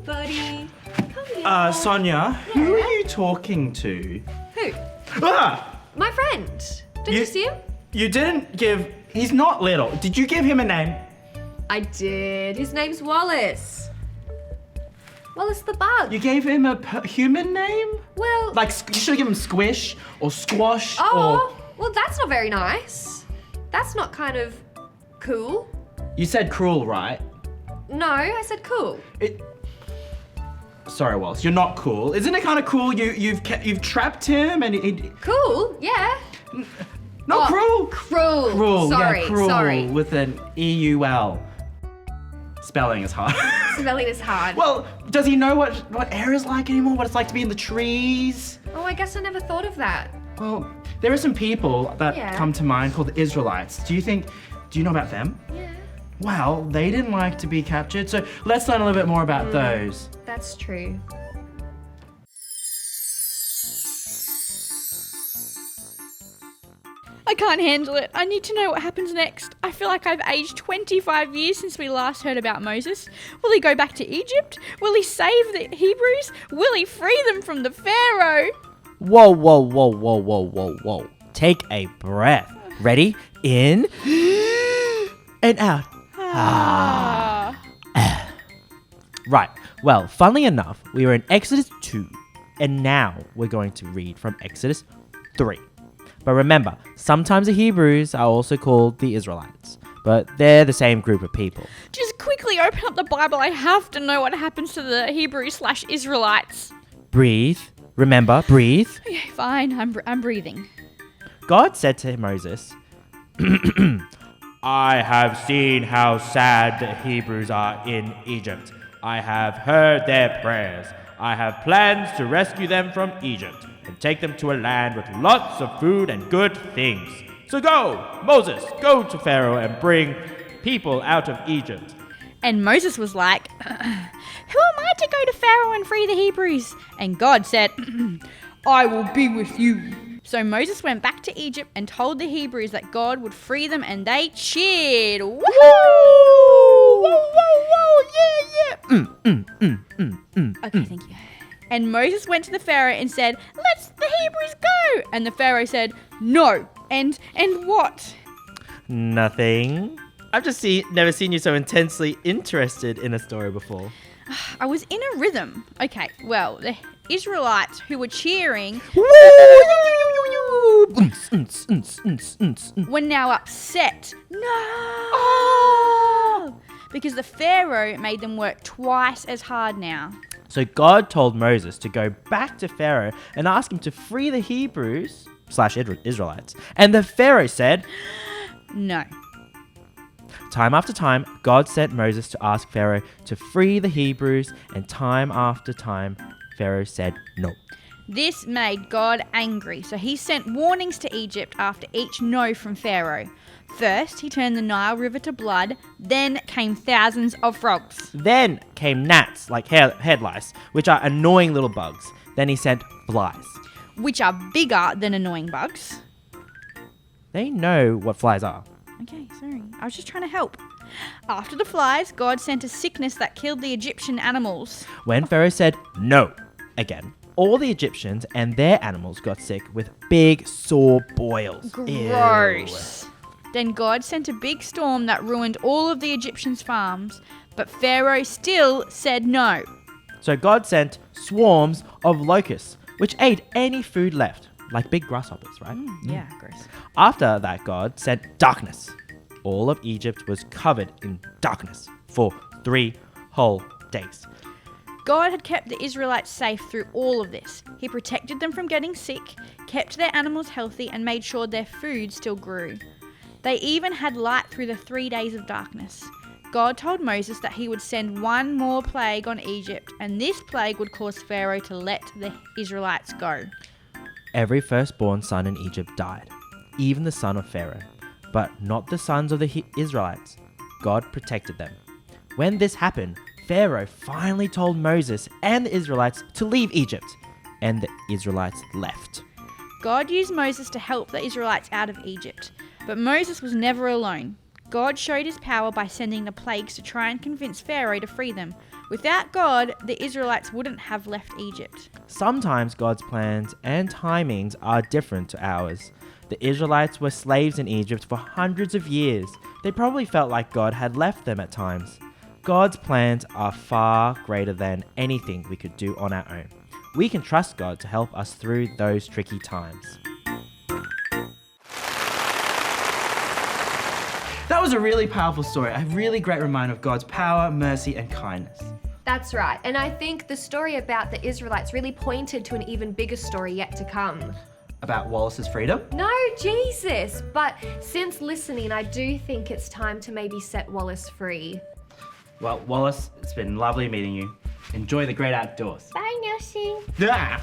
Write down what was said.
buddy. Come here. Sonia, who are you talking to? Who? Ah! My friend. Did you see him? You didn't give... He's not little. Did you give him a name? I did. His name's Wallace. Wallace the bug. You gave him a human name? Well... Like, you should have given him Squish or Squash Oh, well that's not very nice. That's not kind of cool. You said cruel, right? No, I said cool. Sorry, Wallace, you're not cool. Isn't it kind of cool you've trapped him and Cool, yeah. Not cruel. Cruel. Cruel, Sorry, yeah, cruel sorry. with an E-U-L. Spelling is hard. Spelling is hard. Well, does he know what air is like anymore? What it's like to be in the trees? Oh, I guess I never thought of that. Well, there are some people that come to mind called the Israelites. Do you know about them? Yeah. Well, they didn't like to be captured, so let's learn a little bit more about those. That's true. I can't handle it. I need to know what happens next. I feel like I've aged 25 years since we last heard about Moses. Will he go back to Egypt? Will he save the Hebrews? Will he free them from the Pharaoh? Whoa, whoa, whoa, whoa, whoa, whoa, whoa. Take a breath. Ready? In and out. Right. Well, funnily enough, we were in Exodus 2, and now we're going to read from Exodus 3. But remember, sometimes the Hebrews are also called the Israelites, but they're the same group of people. Just quickly open up the Bible. I have to know what happens to the Hebrews/Israelites. Breathe. Remember, breathe. Okay, fine. I'm breathing. God said to Moses, I have seen how sad the Hebrews are in Egypt. I have heard their prayers. I have plans to rescue them from Egypt and take them to a land with lots of food and good things. So go, Moses, go to Pharaoh and bring people out of Egypt. And Moses was like, who am I to go to Pharaoh and free the Hebrews? And God said, I will be with you. So Moses went back to Egypt and told the Hebrews that God would free them, and they cheered. Woo! Whoa, whoa, whoa, yeah. Okay, thank you. And Moses went to the Pharaoh and said, let the Hebrews go. And the Pharaoh said, no. And what? Nothing. I've just never seen you so intensely interested in a story before. I was in a rhythm. Okay, well, the Israelites who were cheering were now upset. No! Because the Pharaoh made them work twice as hard now. So God told Moses to go back to Pharaoh and ask him to free the Hebrews/Israelites. And the Pharaoh said, no. Time after time, God sent Moses to ask Pharaoh to free the Hebrews, and time after time, Pharaoh said no. This made God angry, so he sent warnings to Egypt after each no from Pharaoh. First, he turned the Nile River to blood, then came thousands of frogs. Then came gnats, like head lice, which are annoying little bugs. Then he sent flies. Which are bigger than annoying bugs. They know what flies are. Okay, sorry. I was just trying to help. After the flies, God sent a sickness that killed the Egyptian animals. When Pharaoh said no again, all the Egyptians and their animals got sick with big sore boils. Gross. Then God sent a big storm that ruined all of the Egyptians' farms, but Pharaoh still said no. So God sent swarms of locusts, which ate any food left, like big grasshoppers, right? Yeah, gross. After that, God sent darkness. All of Egypt was covered in darkness for 3 whole days. God had kept the Israelites safe through all of this. He protected them from getting sick, kept their animals healthy, and made sure their food still grew. They even had light through the 3 days of darkness. God told Moses that he would send one more plague on Egypt, and this plague would cause Pharaoh to let the Israelites go. Every firstborn son in Egypt died, even the son of Pharaoh, but not the sons of the Israelites. God protected them. When this happened, Pharaoh finally told Moses and the Israelites to leave Egypt, and the Israelites left. God used Moses to help the Israelites out of Egypt, but Moses was never alone. God showed his power by sending the plagues to try and convince Pharaoh to free them. Without God, the Israelites wouldn't have left Egypt. Sometimes God's plans and timings are different to ours. The Israelites were slaves in Egypt for hundreds of years. They probably felt like God had left them at times. God's plans are far greater than anything we could do on our own. We can trust God to help us through those tricky times. That was a really powerful story, a really great reminder of God's power, mercy, and kindness. That's right. And I think the story about the Israelites really pointed to an even bigger story yet to come. About Wallace's freedom? No, Jesus. But since listening, I do think it's time to maybe set Wallace free. Well, Wallace, it's been lovely meeting you. Enjoy the great outdoors. Bye, Nelson. Ah!